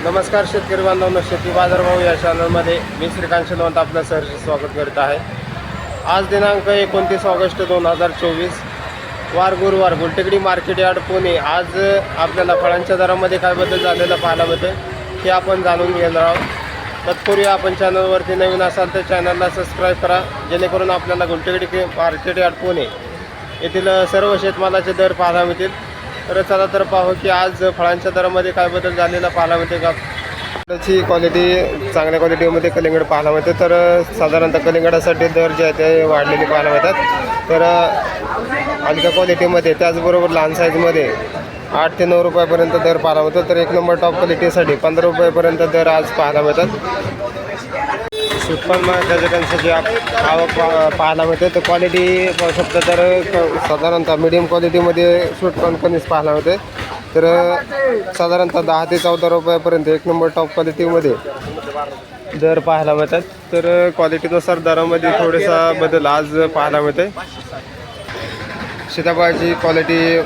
नमस्कार शेतकरी बांधवांनो, शेती बाजारभाव या चॅनलमध्ये मी श्रीकांत शेलवंत आपलं सहर्ष स्वागत करत आहे। आज दिनांक 29 ऑगस्ट 2024 वार गुरुवार, गुलटेकडी मार्केट यार्ड पुणे। आज आपल्याला फळांच्या दरामध्ये काय बदल झालेला पाहायला मिळते हे आपण जाणून घेणार आहोत। तत्पूर्वी आपण चॅनलवरती नवीन असाल तर चॅनलला सबस्क्राईब करा, जेणेकरून आपल्याला गुलटेकडी मार्केट यार्ड पुणे येथील सर्व शेतमालाचे दर पाहायला मिळतील। तर चला तर पाहू की आज फळांच्या दरामध्ये काय बदल झालेला पाहायला मिळते का। त्याची क्वालिटी चांगल्या क्वालिटीमध्ये कलिंगड पाहायला मिळते। तर साधारणतः कलिंगडासाठी दर जे आहे ते वाढलेले पाहायला मिळतात। तर हलक्या क्वालिटीमध्ये त्याचबरोबर लहान साईजमध्ये 8 ते 9 रुपयापर्यंत दर पाहायला मिळतो। तर एक नंबर टॉप क्वालिटीसाठी 15 रुपयापर्यंत दर आज पाहायला मिळतात। स्वीटकॉर्न गजटांसाठी आवक पाहायला मिळते। तर क्वालिटी पाहू शकता, तर साधारणतः मीडियम क्वालिटीमध्ये स्वीटकॉर्न कमीच पाहायला मिळते। तर साधारणतः 10 ते 14 रुपयापर्यंत एक नंबर टॉप क्वालिटीमध्ये दर पाहायला मिळतात। तर क्वालिटीनुसार दरामध्ये थोडासा बदल आज पाहायला मिळते। सीताफळाची क्वालिटी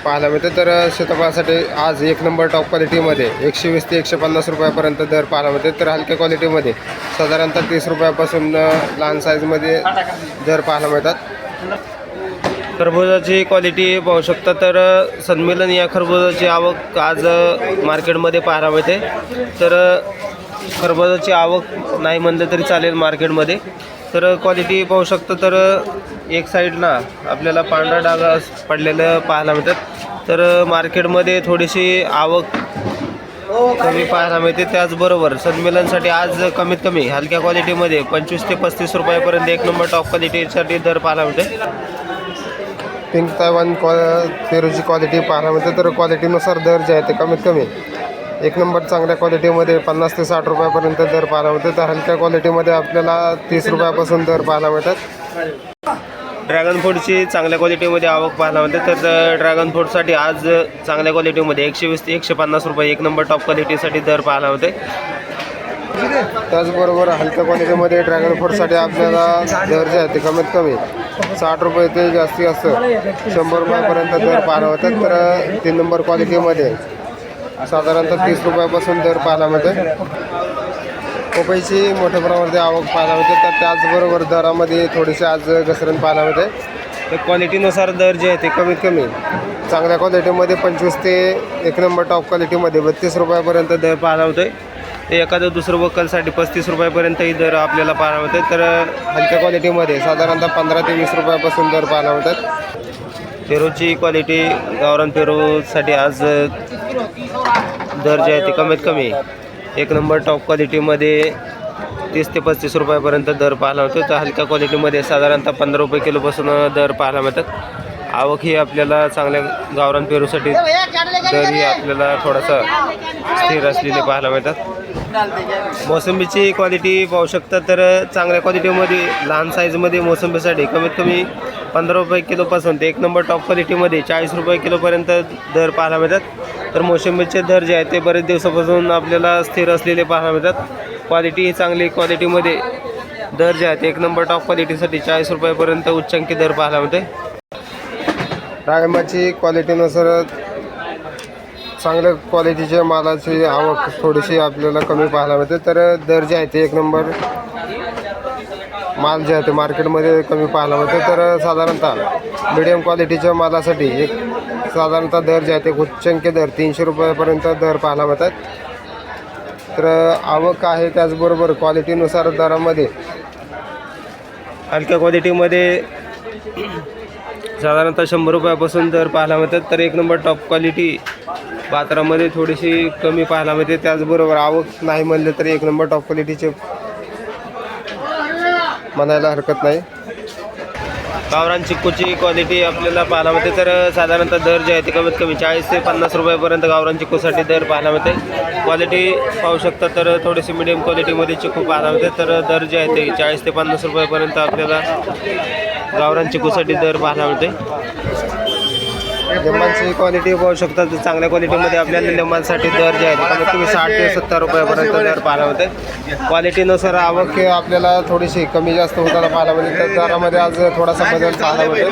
पाहायला मिळते। तर सीताफळासाठी आज एक नंबर टॉप क्वालिटीमध्ये 120 ते 150 रुपयापर्यंत दर पाहायला मिळते। तर हलक्या क्वालिटीमध्ये साधारणतः 30 रुपयापासून लहान साईजमध्ये दर पाहायला मिळतात। खरबुजाची क्वालिटी पाहू शकता, तर सन्मिलन या खरबुजाची आवक आज मार्केटमध्ये पाहायला मिळते। तर खरबुजाची आवक नाही म्हणलं तरी चालेल मार्केटमध्ये। तर क्वालिटी पाहू शकता, तर एक साईडला आपल्याला पांढरा डाग पडलेलं पाहायला मिळतात। तर मार्केटमध्ये थोडीशी आवक कमी पाहायला मिळते। त्याचबरोबर सन्मेलनसाठी आज कमीत कमी हलक्या क्वालिटीमध्ये 25 ते 35 रुपयापर्यंत एक नंबर टॉप क्वालिटीसाठी दर पाहायला मिळते। पिंक तैवान पेरूची क्वालिटी पाहायला मिळते। तर क्वालिटीनुसार दर जे आहे ते कमीत कमी एक नंबर चांगल्या क्वालिटीमध्ये 50 ते 60 रुपयापर्यंत दर पाहायला मिळते। तर हलक्या क्वालिटीमध्ये आपल्याला 30 रुपयापासून दर पाहायला मिळतात। ड्रॅगन फ्रूटची चांगल्या क्वालिटीमध्ये आवक पाहायला मिळते। तर ड्रॅगन फ्रूटसाठी आज चांगल्या क्वालिटीमध्ये 120 ते 150 रुपये एक नंबर टॉप क्वालिटीसाठी दर पाहायला मिळते। त्याचबरोबर हलक्या क्वालिटीमध्ये ड्रॅगन फ्रूटसाठी आपल्याला दर जे आहे ते कमीत कमी 60 रुपये ते जास्तीत जास्त 100 रुपयापर्यंत दर पाहायला मिळतात। तर 3 नंबर क्वालिटीमध्ये साधारणतः 30 रुपयापासून दर पाहायला मिळते। पपईची मोठ्या प्रमाणात आवक पाहायला मिळते। तर त्याचबरोबर दरामध्ये थोडीशी आज घसरण पाहायला मिळते। तर क्वालिटीनुसार दर जे आहे ते कमीत कमी चांगल्या क्वालिटीमध्ये 25 ते एक नंबर टॉप क्वालिटीमध्ये 32 रुपयापर्यंत दर पाहायला मिळते। ते एखादं दुसरं वकलसाठी 35 रुपयापर्यंतही दर आपल्याला पाहायला मिळते। तर हलक्या क्वालिटीमध्ये साधारणतः 15 ते 20 रुपयापासून दर पाहायला मिळतात। पेरूची क्वालिटी गावरान पेरूसाठी आज दर जे आहे ते कमीत कमी एक नंबर टॉप क्वालिटीमध्ये 30 ते 35 रुपयापर्यंत दर पाहायला मिळतो। तर हलक्या क्वालिटीमध्ये साधारणतः 15 रुपये किलोपासून दर पाहायला मिळतात। आवक ही आपल्याला चांगल्या गावरान पेरूसाठी दरही आपल्याला थोडासा स्थिर असलेले पाहायला मिळतात। मोसंबीची क्वालिटी पाहू शकता, तर चांगल्या क्वालिटीमध्ये लहान साईजमध्ये मोसंबीसाठी कमीत कमी 15 रुपये किलोपासून ते एक नंबर टॉप क्वालिटीमध्ये 40 रुपये किलोपर्यंत दर पाहायला मिळतात। तर मोसंबीचे दर जे आहेत ते बरेच दिवसापासून आपल्याला स्थिर असलेले पाहायला मिळतात। क्वालिटी ही चांगली क्वालिटीमध्ये दर जे आहेत एक नंबर टॉप क्वालिटीसाठी 40 रुपयापर्यंत उच्चांकी दर पाहायला मिळते। डाळिंबाची क्वालिटीनुसार चांगल्या क्वालिटीच्या मालाची आवक थोडीशी आपल्याला कमी पाहायला मिळते। तर दर जे आहे ते एक नंबर माल जे आहे ते मार्केटमध्ये कमी पाहायला मिळते। तर साधारणतः मीडियम क्वालिटीच्या मालासाठी साधारणतः दर जे आहे ते उच्चांकी दर 300 रुपयापर्यंत दर पाहायला मिळतात। तर आवक आहे त्याचबरोबर क्वालिटीनुसार दरामध्ये हलक्या क्वालिटीमध्ये साधारणतः 100 रुपयापासून दर पाहायला मिळतात। तर एक नंबर टॉप क्वालिटी बाजारामध्ये थोडीशी कमी पाहायला मिळते। त्याचबरोबर आवक नाही म्हणले तरी एक नंबर टॉप क्वालिटीचे म्हणायला हरकत नाही। गावरान चिक्कूची क्वालिटी आपल्याला पाहायला मिळते। तर साधारणतः दर जे आहे ते कमीत कमी 40 ते 50 रुपयापर्यंत गावरान चिक्कूसाठी दर पाहायला मिळते। क्वालिटी पाहू शकता, तर थोडीशी मिडियम क्वालिटीमध्ये चिक्कू पाहायला मिळते। तर दर जे आहे ते 40 ते 50 रुपयापर्यंत आपल्याला गावरान चिक्कूसाठी दर पाहायला मिळते। लिंबाची क्वालिटी पाहू शकता, चांगल्या क्वालिटीमध्ये आपल्याला लिंबांसाठी दर जे आहे कमीत कमी 60 ते 70 रुपयापर्यंत दर पाहायला मिळते। क्वालिटीनुसार आवक आपल्याला थोडीशी कमी जास्त होताना पाहायला मिळते। तर दरामध्ये आज थोडासा बदल पाहायला मिळते।